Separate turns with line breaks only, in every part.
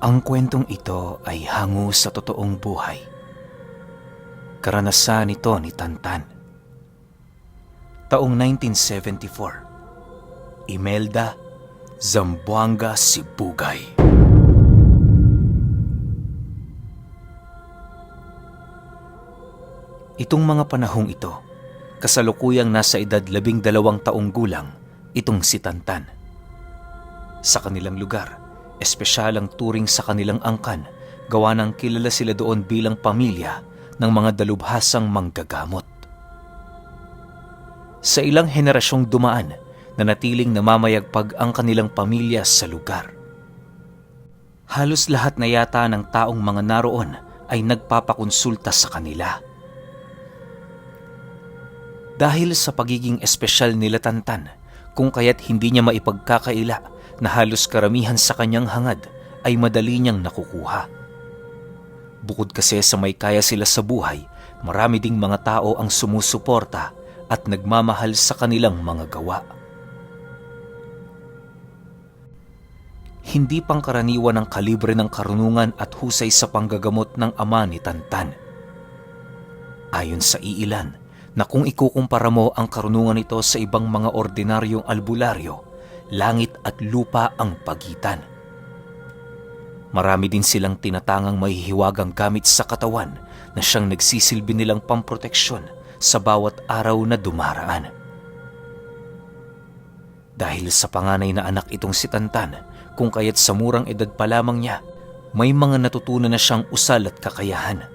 Ang kwentong ito ay hango sa totoong buhay. Karanasan ito ni Tantan. Taong 1974, Imelda, Zamboanga, Sibugay. Itong mga panahong ito, kasalukuyang nasa edad 12 taong gulang itong si Tantan. Sa kanilang lugar, espesyal ang turing sa kanilang angkan, gawa ng kilala sila doon bilang pamilya ng mga dalubhasang manggagamot. Sa ilang henerasyong dumaan, nanatiling namamayagpag ang kanilang pamilya sa lugar. Halos lahat na yata ng taong mga naroon ay nagpapakonsulta sa kanila. Dahil sa pagiging espesyal nila Tantan, kung kaya't hindi niya maipagkakaila na halos karamihan sa kanyang hangad ay madali niyang nakukuha. Bukod kasi sa may kaya sila sa buhay, marami ding mga tao ang sumusuporta at nagmamahal sa kanilang mga gawa. Hindi pangkaraniwan ang kalibre ng karunungan at husay sa panggagamot ng ama ni Tantan. Ayon sa iilan, na kung ikukumpara mo ang karunungan nito sa ibang mga ordinaryong albularyo, langit at lupa ang pagitan. Marami din silang tinatangang mahihiwagang gamit sa katawan na siyang nagsisilbi nilang pamproteksyon sa bawat araw na dumaraan. Dahil sa panganay na anak itong si Tantan, kung kaya't sa murang edad pa lamang niya, may mga natutunan na siyang usal at kakayahan.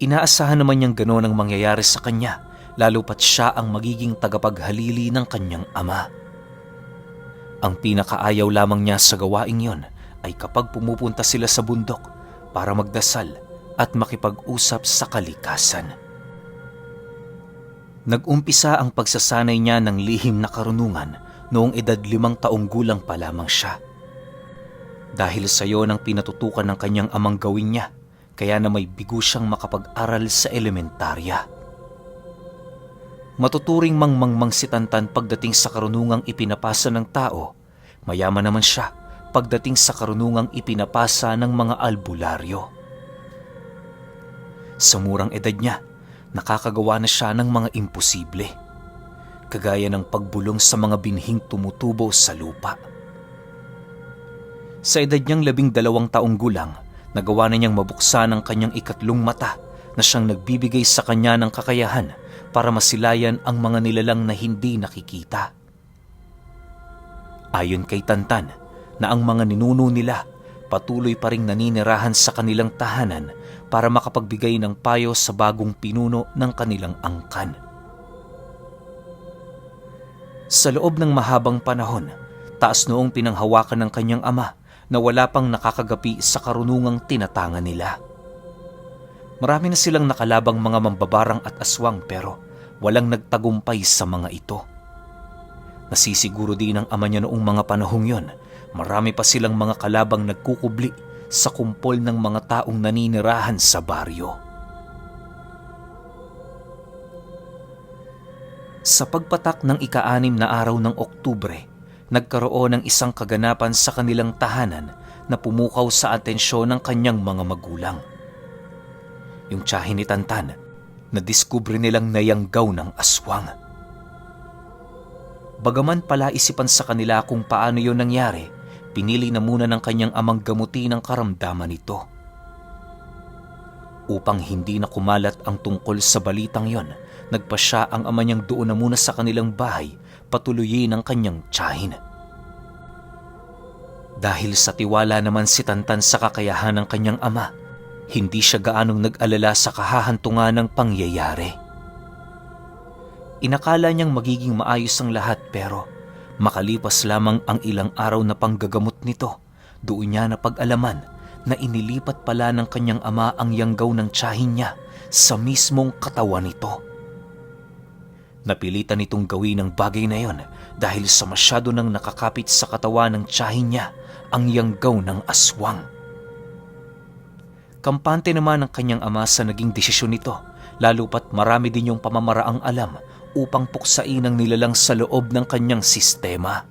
Inaasahan naman niyang gano'n ang mangyayari sa kanya, lalo pat siya ang magiging tagapaghalili ng kanyang ama. Ang pinakaayaw lamang niya sa gawaing yon ay kapag pumupunta sila sa bundok para magdasal at makipag-usap sa kalikasan. Nag-umpisa ang pagsasanay niya ng lihim na karunungan noong edad 5 taong gulang pa lamang siya. Dahil sa iyo ang pinatutukan ng kanyang amang gawin niya, kaya na may bigo siyang makapag-aral sa elementarya. Matuturing mangmangmang si Tantan pagdating sa karunungang ipinapasa ng tao, mayaman naman siya pagdating sa karunungang ipinapasa ng mga albularyo. Sa murang edad niya, nakakagawa na siya ng mga imposible, kagaya ng pagbulong sa mga binhing tumutubo sa lupa. Sa edad niyang 12 taong gulang, nagawa na niyang mabuksan ang kanyang ikatlong mata na siyang nagbibigay sa kanya ng kakayahan para masilayan ang mga nilalang na hindi nakikita. Ayon kay Tantan, na ang mga ninuno nila patuloy pa ring naninirahan sa kanilang tahanan para makapagbigay ng payo sa bagong pinuno ng kanilang angkan. Sa loob ng mahabang panahon, taas noong pinanghawakan ng kanyang ama na wala pang nakakagapi sa karunungang tinatangan nila. Marami na silang nakalabang mga mambabarang at aswang pero walang nagtagumpay sa mga ito. Nasisiguro din ang ama niya noong mga panahong yon, marami pa silang mga kalabang nagkukubli sa kumpol ng mga taong naninirahan sa baryo. Sa pagpatak ng ika-6 na araw ng Oktubre, nagkaroon ng isang kaganapan sa kanilang tahanan na pumukaw sa atensyon ng kanyang mga magulang. Yung tiyahin ni Tantan, nadiskubre nilang nayanggaw ng aswang. Bagaman palaisipan sa kanila kung paano yun nangyari, pinili na muna ng kanyang amang gamutin ang karamdaman nito. Upang hindi na kumalat ang tungkol sa balitang yon, nagpasya ang ama niyang doon na muna sa kanilang bahay patuloyin ang kanyang tiyahin. Dahil sa tiwala naman si Tantan sa kakayahan ng kanyang ama, hindi siya gaanong nag-alala sa kahahantungan ng pangyayari. Inakala niyang magiging maayos ang lahat pero makalipas lamang ang ilang araw na panggagamot nito, doon niya napag-alaman na inilipat pala ng kanyang ama ang yanggaw ng tiyahin niya sa mismong katawan nito. Napilitan nitong gawin ang bagay na yon dahil sa masyado nang nakakapit sa katawan ng tiyahin niya ang yanggaw ng aswang. Kampante naman ang kanyang ama sa naging desisyon nito, lalo pat marami din yung pamamaraang alam upang puksain ang nilalang sa loob ng kanyang sistema.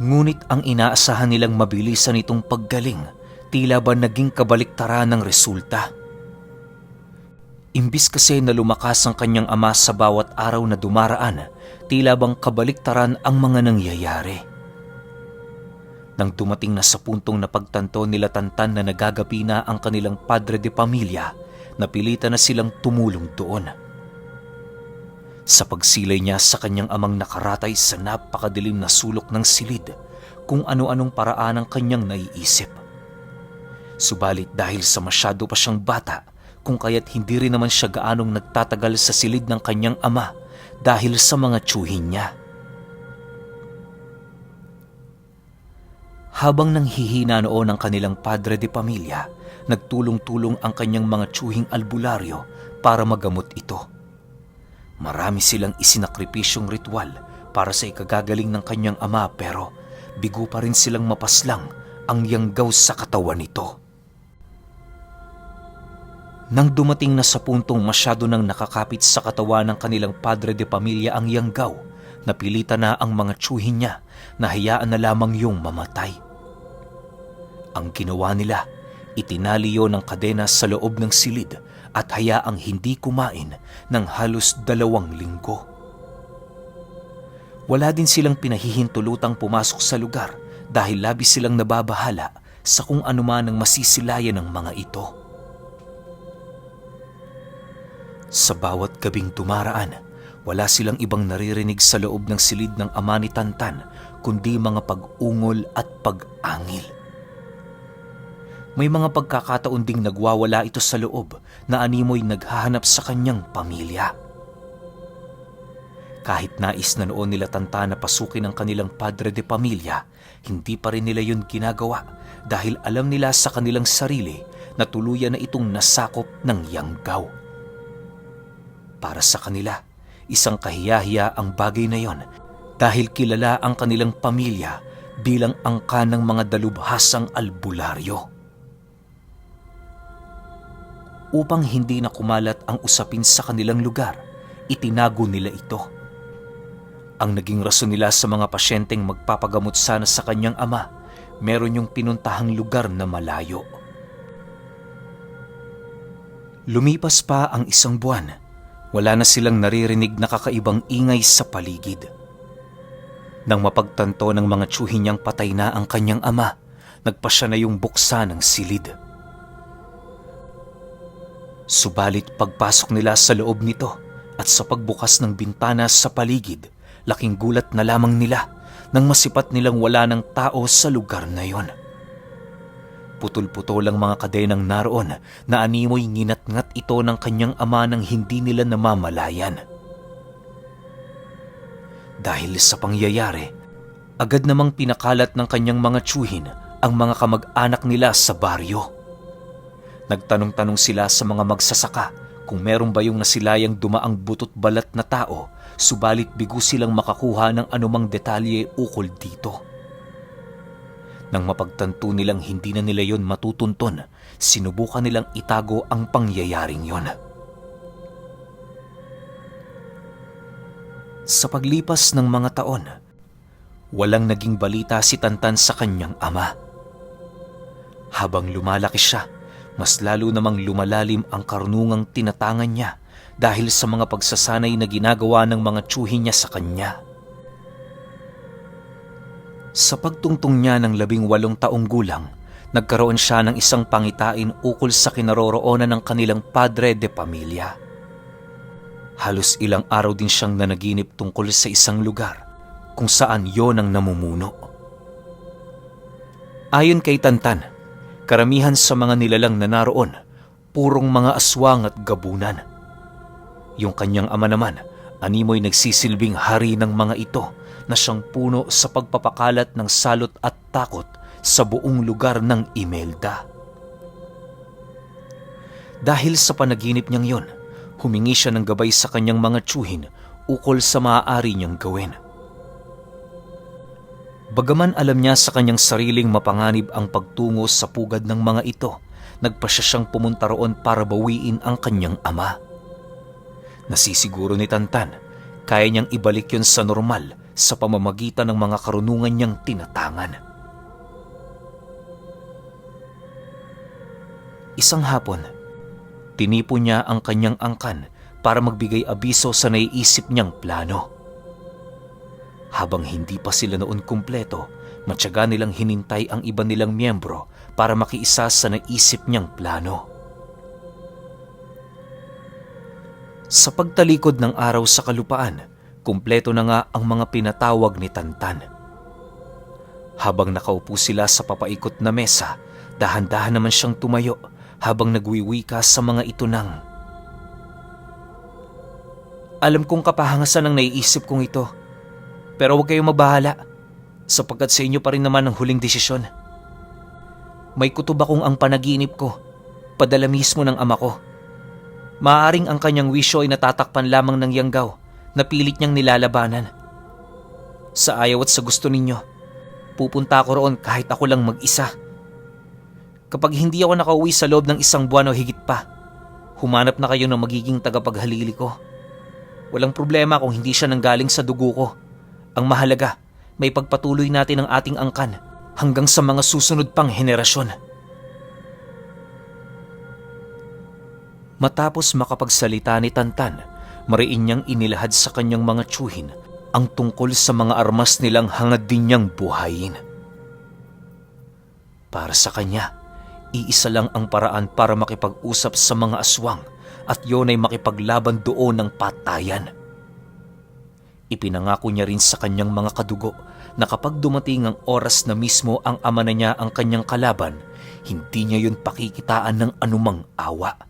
Ngunit ang inaasahan nilang mabilisan itong paggaling, tila ba naging kabaliktaran ng resulta. Imbis kasi na lumakas ang kanyang ama sa bawat araw na dumaraan, tila bang kabaliktaran ang mga nangyayari. Nang dumating na sa puntong napagtanto nila Tantan na nagagapi na ang kanilang padre de pamilya, napilitan na silang tumulong doon. Sa pagsilay niya sa kanyang amang nakaratay sa napakadilim na sulok ng silid, kung ano-anong paraan ang kanyang naiisip. Subalit dahil sa masyado pa siyang bata, kung kaya't hindi rin naman siya gaanong nagtatagal sa silid ng kanyang ama dahil sa mga tiyuhin niya. Habang nanghihina noon ang kanilang padre de pamilya, nagtulong-tulong ang kanyang mga tiyuhing albularyo para magamot ito. Marami silang isinakripisyong ritual para sa ikagagaling ng kanyang ama, pero bigo pa rin silang mapaslang ang yanggaw sa katawan nito. Nang dumating na sa puntong masyado nang nakakapit sa katawan ng kanilang padre de pamilya ang yanggaw, napilitan na ang mga tiyuhin niya na hayaan na lamang yung mamatay. Ang ginawa nila, itinali yon ng kadena sa loob ng silid at hayaang hindi kumain ng halos 2 linggo. Wala din silang pinahihintulutang pumasok sa lugar dahil labis silang nababahala sa kung anuman ang masisilayan ng mga ito. Sa bawat gabing dumaraan, wala silang ibang naririnig sa loob ng silid ng ama ni Tantan kundi mga pag-ungol at pag-angil. May mga pagkakataon ding nagwawala ito sa loob na animoy naghahanap sa kanyang pamilya. Kahit nais na noon nila Tantan na pasukin ang kanilang padre de pamilya, hindi pa rin nila yun ginagawa dahil alam nila sa kanilang sarili na tuluyan na itong nasakop ng yanggaw. Para sa kanila, isang kahiyahiya ang bagay na yon dahil kilala ang kanilang pamilya bilang angka ng mga dalubhasang albularyo. Upang hindi na kumalat ang usapin sa kanilang lugar, itinago nila ito. Ang naging rason nila sa mga pasyenteng magpapagamot sana sa kanyang ama, meron yung pinuntahang lugar na malayo. Lumipas pa ang 1 buwan, wala na silang naririnig na kakaibang ingay sa paligid. Nang mapagtanto ng mga tiyuhin niyang patay na ang kanyang ama, nagpasya na yung buksa ng silid. Subalit pagpasok nila sa loob nito at sa pagbukas ng bintana sa paligid, laking gulat na lamang nila nang masipat nilang wala ng tao sa lugar na yon. Putol-putol ang mga kadenang naroon na animoy nginat-ngat ito ng kanyang ama nang hindi nila namamalayan. Dahil sa pangyayari, agad namang pinakalat ng kanyang mga tiyuhin ang mga kamag-anak nila sa baryo. Nagtanong-tanong sila sa mga magsasaka kung meron ba yung nasilayang dumaang butot balat na tao, subalit bigo silang makakuha ng anumang detalye ukol dito. Nang mapagtanto nilang hindi na nila yon matutunton, sinubukan nilang itago ang pangyayaring yon. Sa paglipas ng mga taon, walang naging balita si Tantan sa kanyang ama. Habang lumalaki siya, mas lalo namang lumalalim ang karunungang tinatangan niya dahil sa mga pagsasanay na ginagawa ng mga tiyuhin niya sa kanya. Sa pagtungtong niya ng 18 taong gulang, nagkaroon siya ng isang pangitain ukol sa kinaroroonan ng kanilang padre de pamilya. Halos ilang araw din siyang nanaginip tungkol sa isang lugar kung saan yon ang namumuno. Ayon kay Tantan, karamihan sa mga nilalang na naroon, purong mga aswang at gabunan. Yung kanyang ama naman, animoy nagsisilbing hari ng mga ito na siyang puno sa pagpapakalat ng salot at takot sa buong lugar ng Imelda. Dahil sa panaginip niyang yon, humingi siya ng gabay sa kanyang mga tiyuhin ukol sa maaari niyang gawin. Bagaman alam niya sa kanyang sariling mapanganib ang pagtungo sa pugad ng mga ito, nagpasya siyang pumunta roon para bawiin ang kanyang ama. Nasisiguro ni Tantan, kaya niyang ibalik yon sa normal sa pamamagitan ng mga karunungan niyang tinatangan. Isang hapon, tinipon niya ang kanyang angkan para magbigay abiso sa naiisip niyang plano. Habang hindi pa sila noon kumpleto, matyaga nilang hinintay ang iba nilang miyembro para makiisa sa naisip niyang plano. Sa pagtalikod ng araw sa kalupaan, kumpleto na nga ang mga pinatawag ni Tantan. Habang nakaupo sila sa papaikot na mesa, dahan-dahan naman siyang tumayo habang nagwiwika sa mga ito ng, "Alam kong kapahangasan ang naiisip kong ito, pero huwag kayong mabahala sapagkat sa inyo pa rin naman ang huling desisyon. May kutob akong ang panaginip ko, padala mismo ng ama ko. Maaaring ang kanyang wisyo ay natatakpan lamang ng yanggaw na pilit niyang nilalabanan. Sa ayaw at sa gusto ninyo, pupunta ako roon kahit ako lang mag-isa. Kapag hindi ako nakauwi sa loob ng 1 buwan o higit pa, humanap na kayo ng magiging tagapaghalili ko. Walang problema kung hindi siya nanggaling sa dugo ko. Ang mahalaga, may pagpatuloy natin ang ating angkan hanggang sa mga susunod pang henerasyon." Matapos makapagsalita ni Tantan, mariin niyang inilahad sa kanyang mga tiyuhin ang tungkol sa mga armas nilang hangad din niyang buhayin. Para sa kanya, iisa lang ang paraan para makipag-usap sa mga aswang at yun ay makipaglaban doon ng patayan. Ipinangako niya rin sa kanyang mga kadugo na kapag dumating ang oras na mismo ang ama na niya ang kanyang kalaban, hindi niya yun pakikitaan ng anumang awa.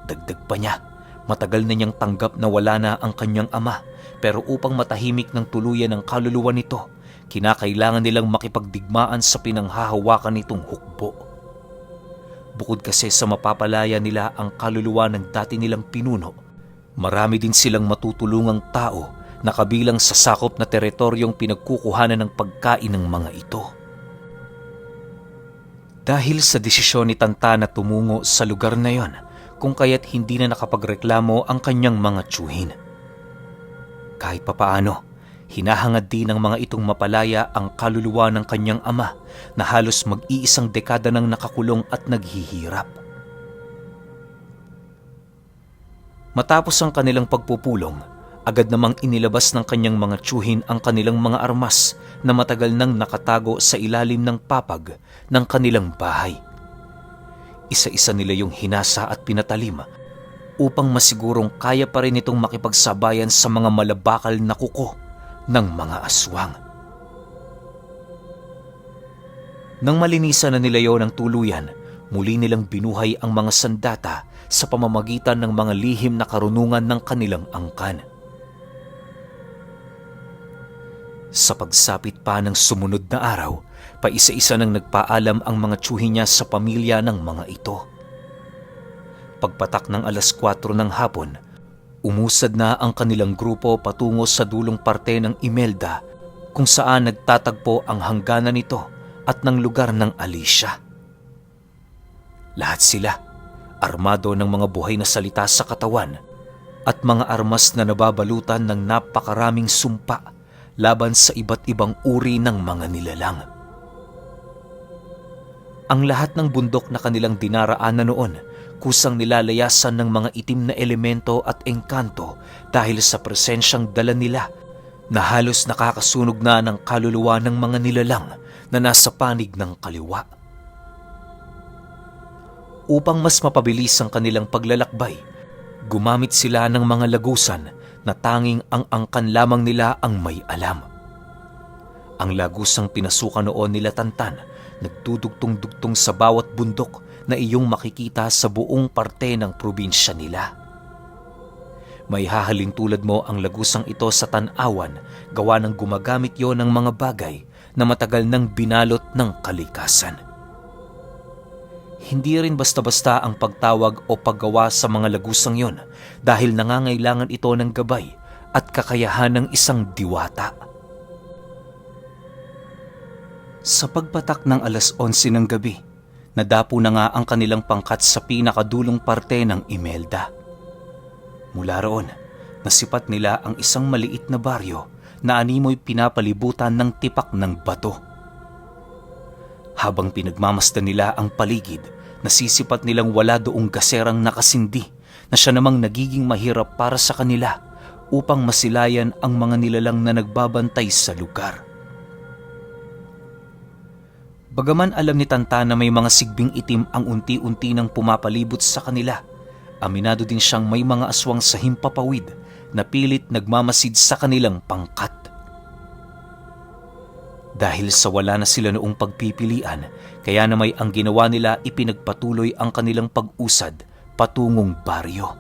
Dagdag pa niya, matagal na niyang tanggap na wala na ang kanyang ama, pero upang matahimik ng tuluyan ang kaluluwa nito, kinakailangan nilang makipagdigmaan sa pinanghahawakan nitong hukbo. Bukod kasi sa mapapalaya nila ang kaluluwa ng dati nilang pinuno, marami din silang matutulungang tao na kabilang sa sakop na teritoryong pinagkukuhanan ng pagkain ng mga ito. Dahil sa desisyon ni Tantan na tumungo sa lugar na yon, kung kaya't hindi na nakapagreklamo ang kanyang mga tiyuhin. Kahit papaano, hinahangad din ng mga itong mapalaya ang kaluluwa ng kanyang ama na halos mag-iisang dekada nang nakakulong at naghihirap. Matapos ang kanilang pagpupulong, agad namang inilabas ng kanyang mga tiyuhin ang kanilang mga armas na matagal nang nakatago sa ilalim ng papag ng kanilang bahay. Isa-isa nila yung hinasa at pinatalim upang masigurong kaya pa rin itong makipagsabayan sa mga malabakal na kuko ng mga aswang. Nang malinisan na nila yon ng tuluyan, muli nilang binuhay ang mga sandata sa pamamagitan ng mga lihim na karunungan ng kanilang angkan. Sa pagsapit pa ng sumunod na araw, paisa-isa nang nagpaalam ang mga tiyuhin niya sa pamilya ng mga ito. Pagpatak ng 4:00 ng hapon, umusad na ang kanilang grupo patungo sa dulong parte ng Imelda kung saan nagtatagpo ang hangganan nito at ng lugar ng Alicia. Lahat sila, armado ng mga buhay na salita sa katawan at mga armas na nababalutan ng napakaraming sumpa laban sa iba't ibang uri ng mga nilalang. Ang lahat ng bundok na kanilang dinaraanan noon kusang nilalayasan ng mga itim na elemento at engkanto dahil sa presensyang dala nila na halos nakakasunog na ng kaluluwa ng mga nilalang na nasa panig ng kaliwa. Upang mas mapabilis ang kanilang paglalakbay, gumamit sila ng mga lagusan na tanging ang angkan lamang nila ang may alam. Ang lagusang pinasukan noon nila Tantan nagdudugtong-dugtong sa bawat bundok na iyong makikita sa buong parte ng probinsya nila. May hahalin tulad mo ang lagusang ito sa tanawan gawa ng gumagamit yon ng mga bagay na matagal nang binalot ng kalikasan. Hindi rin basta-basta ang pagtawag o paggawa sa mga lagusang yon dahil nangangailangan ito ng gabay at kakayahan ng isang diwata. Sa pagpatak ng 11:00 ng gabi, nadapo na nga ang kanilang pangkat sa pinakadulong parte ng Imelda. Mula roon, nasipat nila ang isang maliit na baryo na animoy pinapalibutan ng tipak ng bato. Habang pinagmamasdan nila ang paligid, nasisipat nilang wala doong gaserang nakasindi na siya namang nagiging mahirap para sa kanila upang masilayan ang mga nilalang na nagbabantay sa lugar. Bagaman alam ni Tantan na may mga sigbing itim ang unti-unti nang pumapalibot sa kanila, aminado din siyang may mga aswang sa himpapawid na pilit nagmamasid sa kanilang pangkat. Dahil sa wala na sila noong pagpipilian, kaya na may ang ginawa nila ipinagpatuloy ang kanilang pag-usad patungong baryo.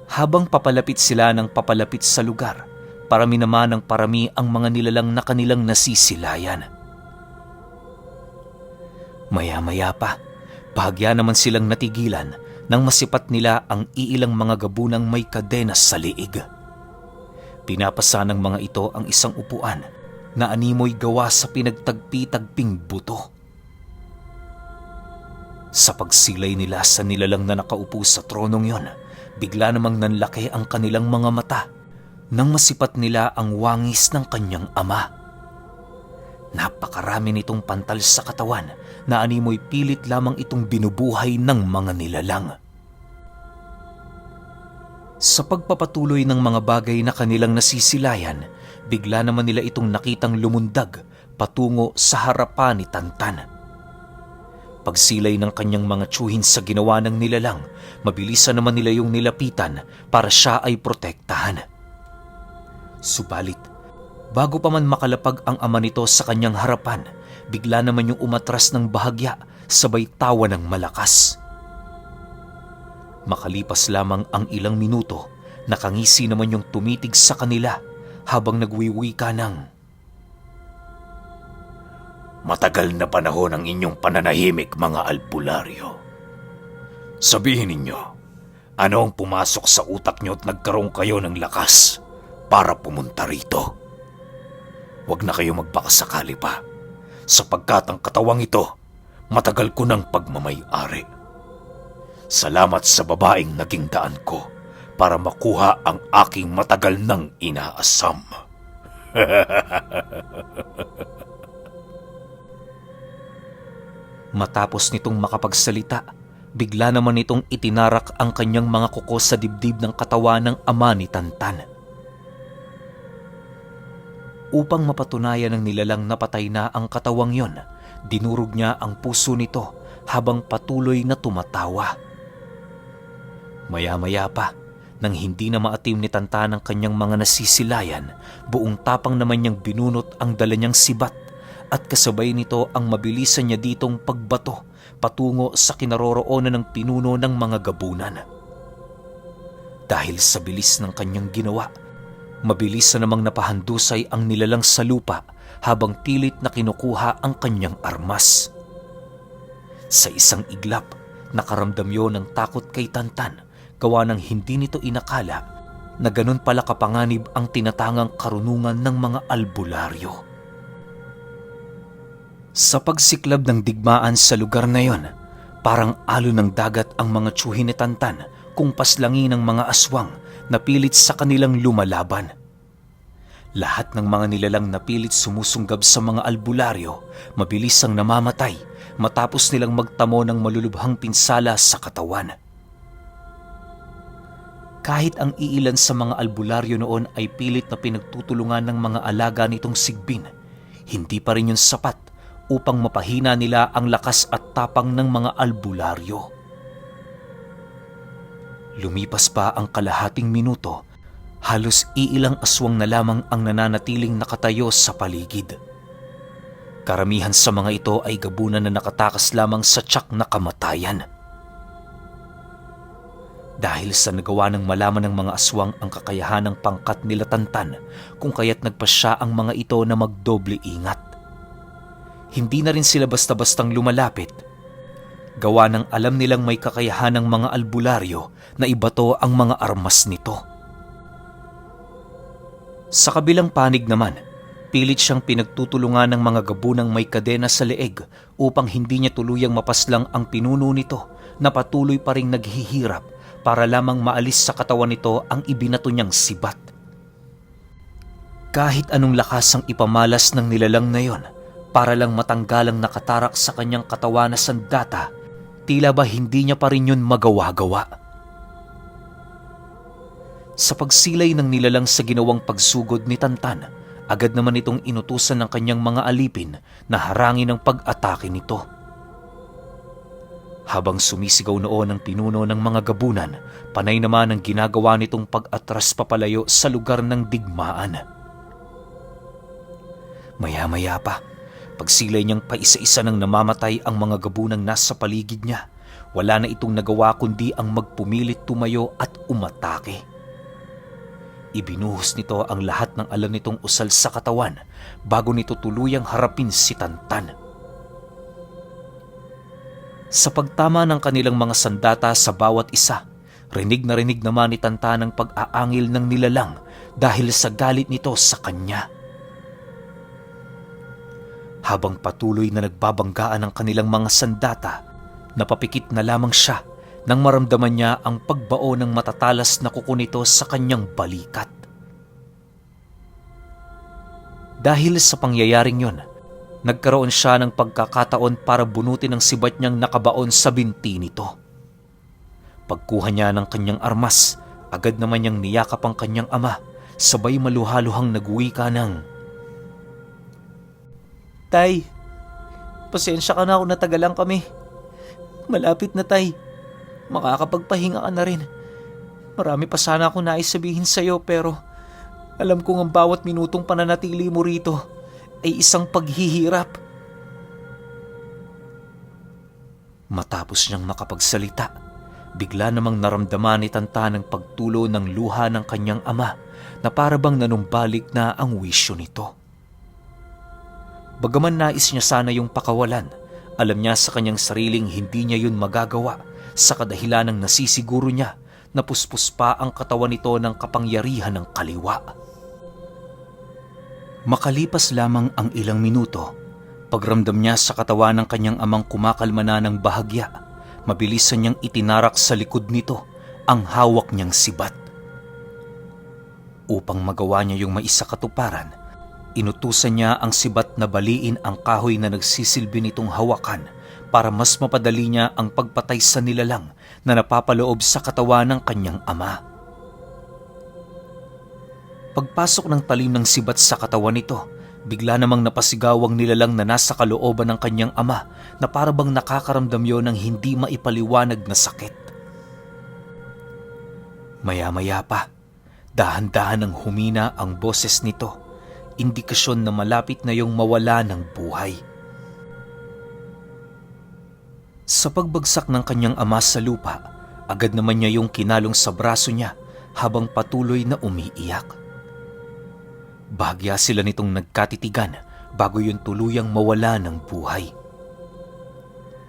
Habang papalapit sila ng papalapit sa lugar, parami naman ng parami ang mga nilalang na kanilang nasisilayan. Maya-maya pa, bahagya naman silang natigilan nang masipat nila ang iilang mga gabunang may kadena sa liig. Pinapasa ng mga ito ang isang upuan na animoy gawa sa pinagtagpi-tagping buto. Sa pagsilay nila sa nilalang na nakaupo sa tronong yon, bigla namang nanlaki ang kanilang mga mata nang masipat nila ang wangis ng kanyang ama. Napakarami nitong pantal sa katawan na animoy pilit lamang itong binubuhay ng mga nilalang. Sa pagpapatuloy ng mga bagay na kanilang nasisilayan, bigla naman nila itong nakitang lumundag patungo sa harapan ni Tantan. Pagsilay ng kanyang mga tsuhin sa ginawa ng nilalang, mabilisan naman nila yung nilapitan para siya ay protektahan. Subalit, bago pa man makalapag ang ama nito sa kanyang harapan, bigla naman yung umatras ng bahagya sabay tawa ng malakas. Makalipas lamang ang ilang minuto, nakangisi naman yung tumitig sa kanila habang nagwiwika ng,
"Matagal na panahon ang inyong pananahimik, mga albularyo. Sabihin ninyo, ano ang pumasok sa utak nyo at nagkaroon kayo ng lakas para pumunta rito? Huwag na kayo magbakasakali pa, sapagkat ang katawang ito matagal ko ng pagmamay-ari. Salamat sa babaeng naging daan ko para makuha ang aking matagal nang inaasam."
Matapos nitong makapagsalita, bigla naman nitong itinarak ang kanyang mga kuko sa dibdib ng katawan ng ama ni Tantan. Upang mapatunayan ng nilalang napatay na ang katawang yon, dinurog niya ang puso nito habang patuloy na tumatawa. Maya-maya pa, nang hindi na maatim ni Tantan ang kanyang mga nasisilayan, buong tapang naman niyang binunot ang dala niyang sibat at kasabay nito ang mabilisan niya ditong pagbato patungo sa kinaroroonan ng pinuno ng mga gabunan. Dahil sa bilis ng kanyang ginawa, mabilis na namang napahandusay ang nilalang sa lupa habang pilit na kinukuha ang kanyang armas. Sa isang iglap, nakaramdam yon ng takot kay Tantan, gawa ng hindi nito inakala na ganun pala kapanganib ang tinatangang karunungan ng mga albularyo. Sa pagsiklab ng digmaan sa lugar na yon, parang alon ng dagat ang mga tsuhin ni Tantan kung paslangin ng mga aswang na pilit sa kanilang lumalaban. Lahat ng mga nilalang na pilit sumusunggab sa mga albularyo, mabilis ang namamatay matapos nilang magtamo ng malulubhang pinsala sa katawan. Kahit ang iilan sa mga albularyo noon ay pilit na pinagtutulungan ng mga alaga nitong sigbin, hindi pa rin yun sapat upang mapahina nila ang lakas at tapang ng mga albularyo. Lumipas pa ang kalahating minuto, halos iilang aswang na lamang ang nananatiling nakatayo sa paligid. Karamihan sa mga ito ay gabunan na nakatakas lamang sa tiyak na kamatayan. Dahil sa nagawa ng malaman ng mga aswang ang kakayahan ng pangkat nila Tantan, kung kaya't nagpasya ang mga ito na magdoble ingat. Hindi na rin sila basta-bastang lumalapit. Gawa ng alam nilang may kakayahan ng mga albularyo na ibato ang mga armas nito. Sa kabilang panig naman, pilit siyang pinagtutulungan ng mga gabunang may kadena sa leeg upang hindi niya tuluyang mapaslang ang pinuno nito na patuloy pa ring naghihirap para lamang maalis sa katawan nito ang ibinato niyang sibat. Kahit anong lakas ang ipamalas ng nilalang na yon para lang matanggalang nakatarak sa kanyang katawan na sandata, tila ba hindi niya pa rin yun magawa-gawa. Sa pagsilay ng nilalang sa ginawang pagsugod ni Tantan, agad naman itong inutusan ng kanyang mga alipin na harangin ang pag-atake nito. Habang sumisigaw noon ang pinuno ng mga gabunan, panay naman ang ginagawa nitong pag-atras papalayo sa lugar ng digmaan. Maya-maya pa, pagsilay niyang paisa-isa nang namamatay ang mga gabunang nasa paligid niya, wala na itong nagawa kundi ang magpumilit tumayo at umatake. Ibinuhos nito ang lahat ng alam nitong usal sa katawan bago nito tuluyang harapin si Tantan. Sa pagtama ng kanilang mga sandata sa bawat isa, rinig na rinig naman ni Tantan ang pag-aangil ng nilalang dahil sa galit nito sa kanya. Habang patuloy na nagbabanggaan ang kanilang mga sandata, napapikit na lamang siya nang maramdaman niya ang pagbao ng matatalas na kuko nito sa kanyang balikat. Dahil sa pangyayaring yon, nagkaroon siya ng pagkakataon para bunutin ang sibat niyang nakabaon sa binti nito. Pagkuha niya ng kanyang armas, agad naman niyang niyakap ang kanyang ama, sabay maluhaluhang nagwika ng, "Tay, pasensya ka na kung natagalan kami. Malapit na, Tay. Makakapagpahinga ka na rin. Marami pa sana akong nais sabihin sa'yo pero alam kong ang bawat minutong pananatili mo rito ay isang paghihirap." Matapos niyang makapagsalita, bigla namang naramdaman ni Tantan ang pagtulo ng luha ng kanyang ama na parabang nanumbalik na ang wisyo nito. Bagaman nais niya sana yung pakawalan, alam niya sa kanyang sariling hindi niya yun magagawa sa kadahilan ng nasisiguro niya na puspos pa ang katawan nito ng kapangyarihan ng kaliwa. Makalipas lamang ang ilang minuto, pagramdam niya sa katawan ng kanyang amang kumakalma na ng bahagya, mabilisan niyang itinarak sa likod nito ang hawak niyang sibat. Upang magawa niya yung maisakatuparan, inutusan niya ang sibat na baliin ang kahoy na nagsisilbi nitong hawakan para mas mapadali niya ang pagpatay sa nilalang na napapaloob sa katawan ng kanyang ama. Pagpasok ng talim ng sibat sa katawan nito, bigla namang napasigaw ang nilalang na nasa kalooban ng kanyang ama na parabang nakakaramdam yon ng hindi maipaliwanag na sakit. Maya-maya pa, dahan-dahan ang humina ang boses nito, indikasyon na malapit na yung mawala ng buhay. Sa pagbagsak ng kanyang ama sa lupa, agad naman niya yung kinalong sa braso niya habang patuloy na umiiyak. Bahagya sila nitong nagkatitigan bago yun tuluyang mawala ng buhay.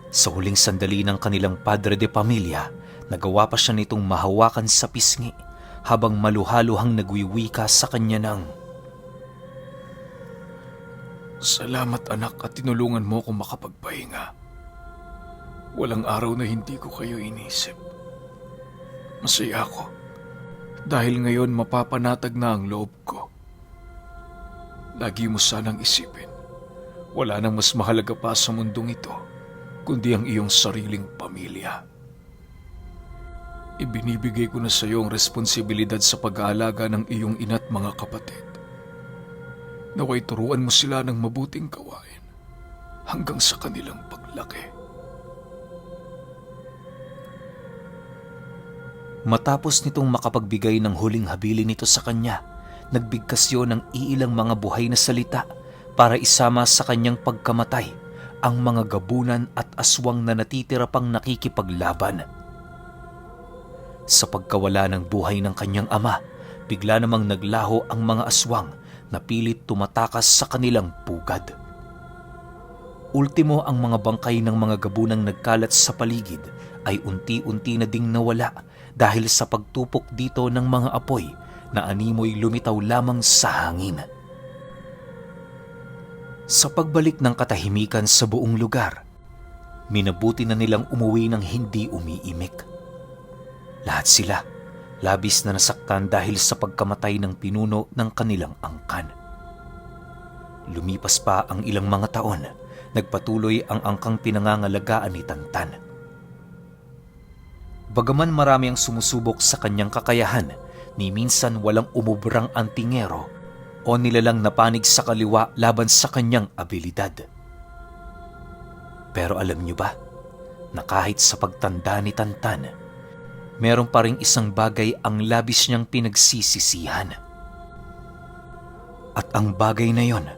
Sa huling sandali ng kanilang padre de pamilya, nagawa pa siya nitong mahawakan sa pisngi habang maluhaluhang nagwiwika sa kanya ng,
"Salamat anak at tinulungan mo kong makapagpahinga. Walang araw na hindi ko kayo inisip. Masaya ako dahil ngayon mapapanatag na ang loob ko. Lagi mo sanang isipin, wala nang mas mahalaga pa sa mundong ito kundi ang iyong sariling pamilya. Ibinibigay ko na sa iyo ang responsibilidad sa pag-aalaga ng iyong ina't mga kapatid. Naway turuan mo sila ng mabuting gawain hanggang sa kanilang paglaki."
Matapos nitong makapagbigay ng huling habilin nito sa kanya, nagbigkas yun ng iilang mga buhay na salita para isama sa kanyang pagkamatay ang mga gabunan at aswang na natitira pang nakikipaglaban. Sa pagkawala ng buhay ng kanyang ama, bigla namang naglaho ang mga aswang na pilit tumatakas sa kanilang pugad. Ultimo ang mga bangkay ng mga gabunang nagkalat sa paligid ay unti-unti na ding nawala dahil sa pagtupok dito ng mga apoy na animoy lumitaw lamang sa hangin. Sa pagbalik ng katahimikan sa buong lugar, minabuti na nilang umuwi ng hindi umiimik. Lahat sila labis na nasaktan dahil sa pagkamatay ng pinuno ng kanilang angkan. Lumipas pa ang ilang mga taon, nagpatuloy ang angkang pinangangalagaan ni Tantan. Bagaman marami ang sumusubok sa kanyang kakayahan, ni minsan walang umubrang antingero o nilalang na panig sa kaliwa laban sa kanyang abilidad. Pero alam niyo ba na kahit sa pagtanda ni Tantan, meron pa ring isang bagay ang labis niyang pinagsisisihan. At ang bagay na yon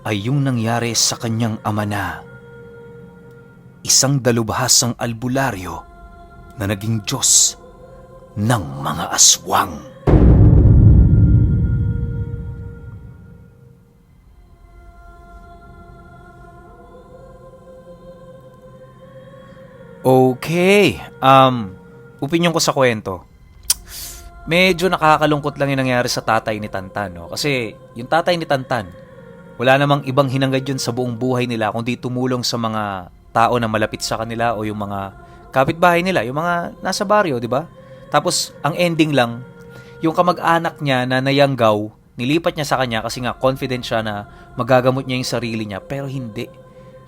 ay yung nangyari sa kanyang ama na isang dalubhasang albularyo na naging Diyos ng mga aswang. Okay, opinyon ko sa kwento. Medyo nakakalungkot lang yung nangyari sa tatay ni Tantan, no? Kasi yung tatay ni Tantan, wala namang ibang hinangad yun sa buong buhay nila kundi tumulong sa mga tao na malapit sa kanila o yung mga kapitbahay nila, yung mga nasa baryo, di ba? Tapos, ang ending lang, yung kamag-anak niya na nayanggaw, nilipat niya sa kanya kasi nga confident siya na magagamot niya yung sarili niya, pero hindi.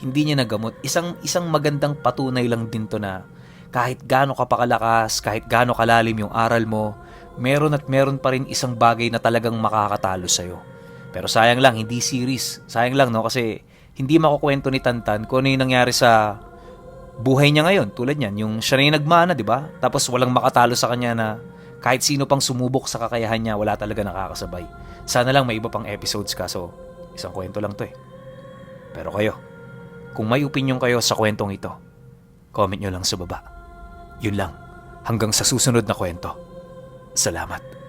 Hindi niya nagamot. Isang magandang patunay lang din to na kahit gaano ka pakalakas, kahit gaano kalalim yung aral mo, meron at meron pa rin isang bagay na talagang makakatalo sa'yo. Pero sayang lang, hindi series. Sayang lang, no? Kasi hindi makukwento ni Tantan kung ano yung nangyari sa buhay niya ngayon. Tulad niyan, yung siya na yung nagmana, di ba? Tapos walang makatalo sa kanya na kahit sino pang sumubok sa kakayahan niya, wala talaga nakakasabay. Sana lang may iba pang episodes kaso isang kwento lang to eh. Pero kayo, kung may opinion kayo sa kwentong ito, comment nyo lang sa baba. Yun lang. Hanggang sa susunod na kwento. Salamat.